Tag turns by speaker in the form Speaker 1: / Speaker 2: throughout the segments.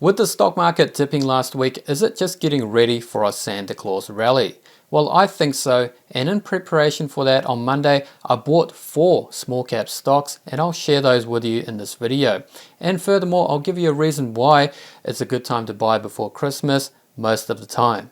Speaker 1: With the stock market dipping last week, is it just getting ready for a Santa Claus rally? Well, I think so, and in preparation for that on Monday, I bought 4 small cap stocks and I'll share those with you in this video. And furthermore, I'll give you a reason why it's a good time to buy before Christmas most of the time.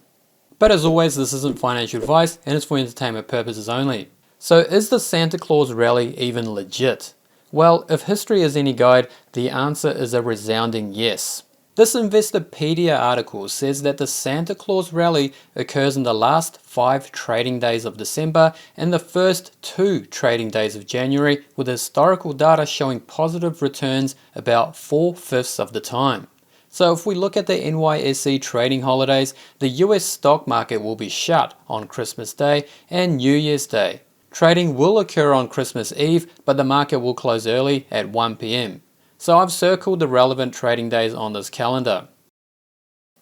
Speaker 1: But as always, this isn't financial advice and it's for entertainment purposes only. So is the Santa Claus rally even legit? Well, if history is any guide, the answer is a resounding yes. This Investopedia article says that the Santa Claus rally occurs in the last 5 trading days of December and the first 2 trading days of January, with historical data showing positive returns about 4/5 of the time. So if we look at the NYSE trading holidays, the US stock market will be shut on Christmas Day and New Year's Day. Trading will occur on Christmas Eve, but the market will close early at 1 p.m. So I've circled the relevant trading days on this calendar.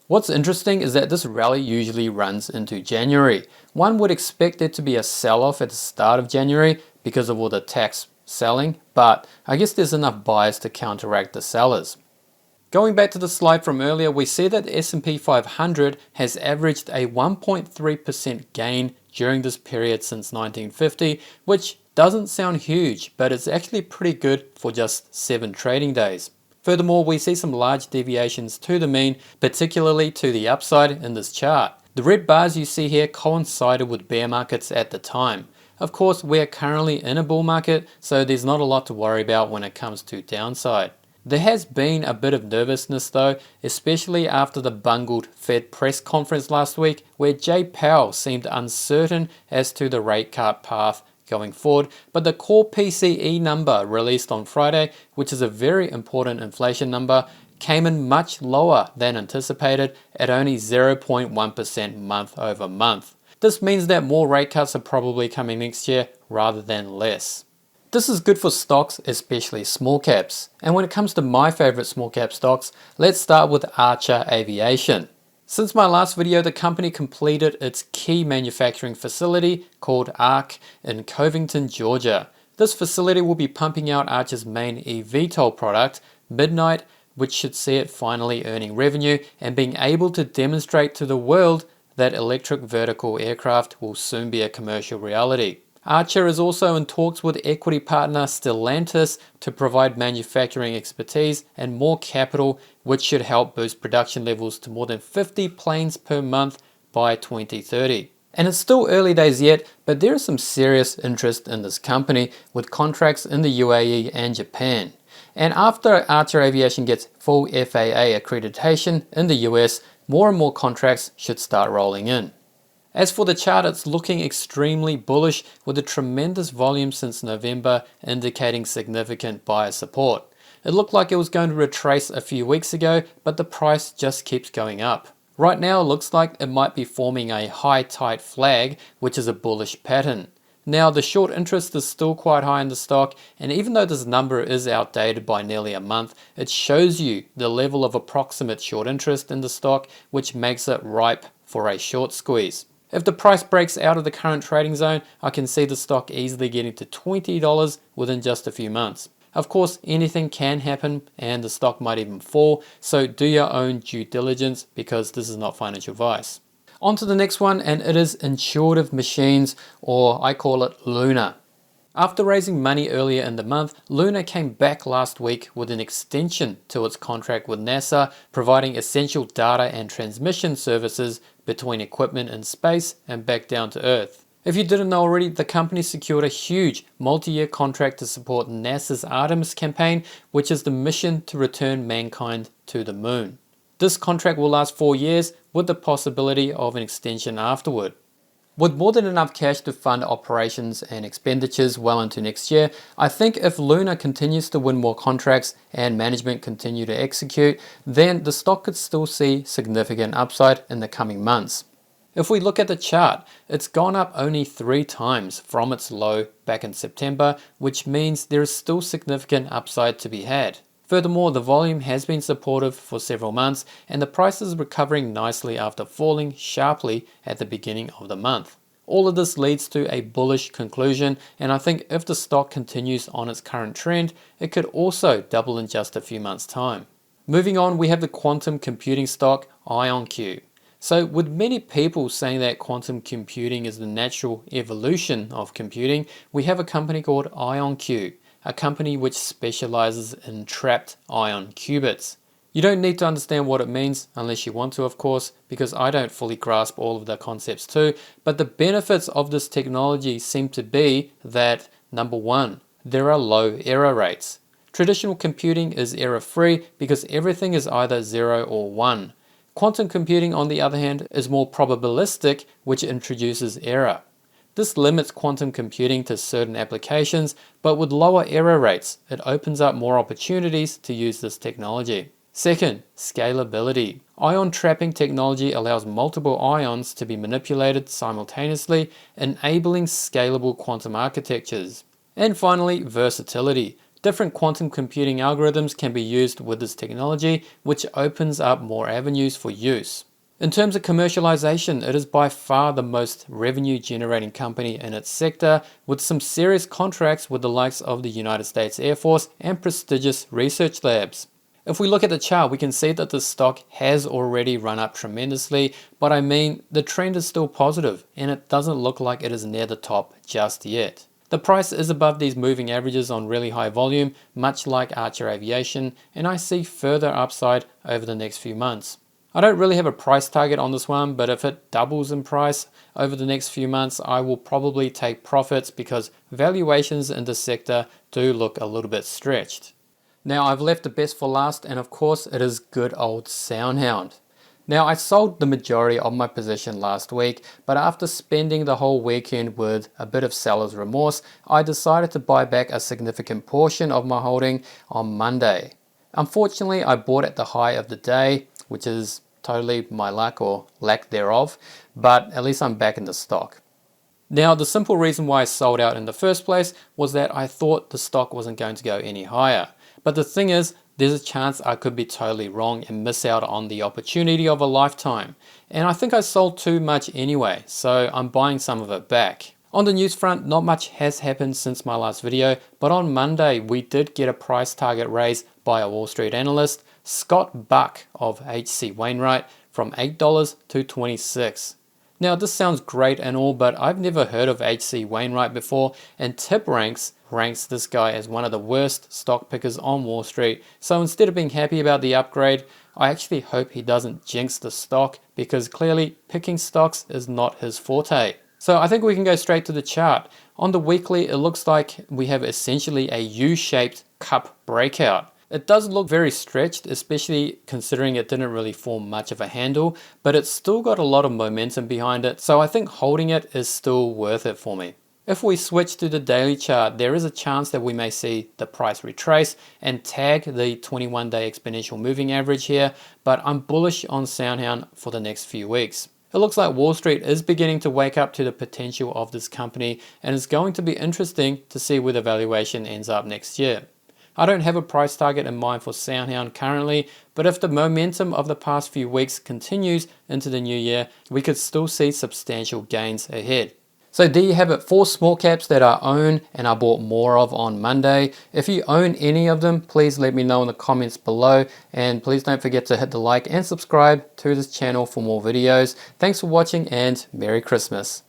Speaker 1: What's interesting is that this rally usually runs into January. One would expect there to be a sell-off at the start of January because of all the tax selling, but I guess there's enough buyers to counteract the sellers. Going back to the slide from earlier, we see that the S&P 500 has averaged a 1.3% gain during this period since 1950, which doesn't sound huge, but it's actually pretty good for just 7 trading days. Furthermore, we see some large deviations to the mean, particularly to the upside in this chart. The red bars you see here coincided with bear markets at the time. Of course, we are currently in a bull market, so there's not a lot to worry about when it comes to downside. There has been a bit of nervousness though, especially after the bungled Fed press conference last week, where Jay Powell seemed uncertain as to the rate cut path going forward, but the core PCE number released on Friday, which is a very important inflation number, came in much lower than anticipated at only 0.1% month over month. This means that more rate cuts are probably coming next year rather than less. This is good for stocks, especially small caps. And when it comes to my favorite small cap stocks, let's start with Archer Aviation. Since my last video, the company completed its key manufacturing facility called ARC in Covington, Georgia. This facility will be pumping out Archer's main eVTOL product, Midnight, which should see it finally earning revenue and being able to demonstrate to the world that electric vertical aircraft will soon be a commercial reality. Archer is also in talks with equity partner Stellantis to provide manufacturing expertise and more capital, which should help boost production levels to more than 50 planes per month by 2030. And it's still early days yet, but there is some serious interest in this company with contracts in the UAE and Japan. And after Archer Aviation gets full FAA accreditation in the US, more and more contracts should start rolling in. As for the chart, it's looking extremely bullish with a tremendous volume since November indicating significant buyer support. It looked like it was going to retrace a few weeks ago, but the price just keeps going up. Right now it looks like it might be forming a high tight flag, which is a bullish pattern. Now the short interest is still quite high in the stock, and even though this number is outdated by nearly a month, it shows you the level of approximate short interest in the stock, which makes it ripe for a short squeeze. If the price breaks out of the current trading zone, I can see the stock easily getting to $20 within just a few months. Of course, anything can happen and the stock might even fall, so do your own due diligence because this is not financial advice. On to the next one, and it is Intuitive Machines, or I call it Luna. After raising money earlier in the month, Luna came back last week with an extension to its contract with NASA, providing essential data and transmission services between equipment in space and back down to Earth. If you didn't know already, the company secured a huge multi-year contract to support NASA's Artemis campaign, which is the mission to return mankind to the moon. This contract will last 4 years with the possibility of an extension afterward. With more than enough cash to fund operations and expenditures well into next year, I think if Luna continues to win more contracts and management continue to execute, then the stock could still see significant upside in the coming months. If we look at the chart, it's gone up only 3 times from its low back in September, which means there is still significant upside to be had. Furthermore, the volume has been supportive for several months and the price is recovering nicely after falling sharply at the beginning of the month. All of this leads to a bullish conclusion, and I think if the stock continues on its current trend, it could also double in just a few months' time. Moving on, we have the quantum computing stock IonQ. So with many people saying that quantum computing is the natural evolution of computing, we have a company called IonQ, a company which specializes in trapped ion qubits. You don't need to understand what it means unless you want to, of course, because I don't fully grasp all of the concepts too, but the benefits of this technology seem to be that, number one, there are low error rates. Traditional computing is error-free because everything is either 0 or 1. Quantum computing, on the other hand, is more probabilistic, which introduces error. This limits quantum computing to certain applications, but with lower error rates, it opens up more opportunities to use this technology. Second, scalability. Ion trapping technology allows multiple ions to be manipulated simultaneously, enabling scalable quantum architectures. And finally, versatility. Different quantum computing algorithms can be used with this technology, which opens up more avenues for use. In terms of commercialization, it is by far the most revenue generating company in its sector, with some serious contracts with the likes of the United States Air Force and prestigious research labs. If we look at the chart, we can see that the stock has already run up tremendously, but I mean, the trend is still positive and it doesn't look like it is near the top just yet. The price is above these moving averages on really high volume, much like Archer Aviation, and I see further upside over the next few months. I don't really have a price target on this one, but if it doubles in price over the next few months, I will probably take profits because valuations in this sector do look a little bit stretched. Now I've left the best for last, and of course it is good old SoundHound. Now I sold the majority of my position last week, but after spending the whole weekend with a bit of seller's remorse, I decided to buy back a significant portion of my holding on Monday. Unfortunately, I bought at the high of the day, which is totally my luck or lack thereof, but at least I'm back in the stock. Now the simple reason why I sold out in the first place was that I thought the stock wasn't going to go any higher. But the thing is, there's a chance I could be totally wrong and miss out on the opportunity of a lifetime. And I think I sold too much anyway, so I'm buying some of it back. On the news front, not much has happened since my last video, but on Monday we did get a price target raise by a Wall Street analyst, Scott Buck of H.C. Wainwright, from $8 to $26. Now this sounds great and all, but I've never heard of H.C. Wainwright before, and TipRanks ranks this guy as one of the worst stock pickers on Wall Street. So instead of being happy about the upgrade, I actually hope he doesn't jinx the stock, because clearly picking stocks is not his forte. So I think we can go straight to the chart. On the weekly, it looks like we have essentially a U-shaped cup breakout. It does look very stretched, especially considering it didn't really form much of a handle, but it's still got a lot of momentum behind it, so I think holding it is still worth it for me. If we switch to the daily chart, there is a chance that we may see the price retrace and tag the 21-day exponential moving average here, but I'm bullish on SoundHound for the next few weeks. It looks like Wall Street is beginning to wake up to the potential of this company, and it's going to be interesting to see where the valuation ends up next year. I don't have a price target in mind for SoundHound currently, but if the momentum of the past few weeks continues into the new year, we could still see substantial gains ahead. So there you have it, 4 small caps that I own and I bought more of on Monday. If you own any of them, please let me know in the comments below, and please don't forget to hit the like and subscribe to this channel for more videos. Thanks for watching and Merry Christmas.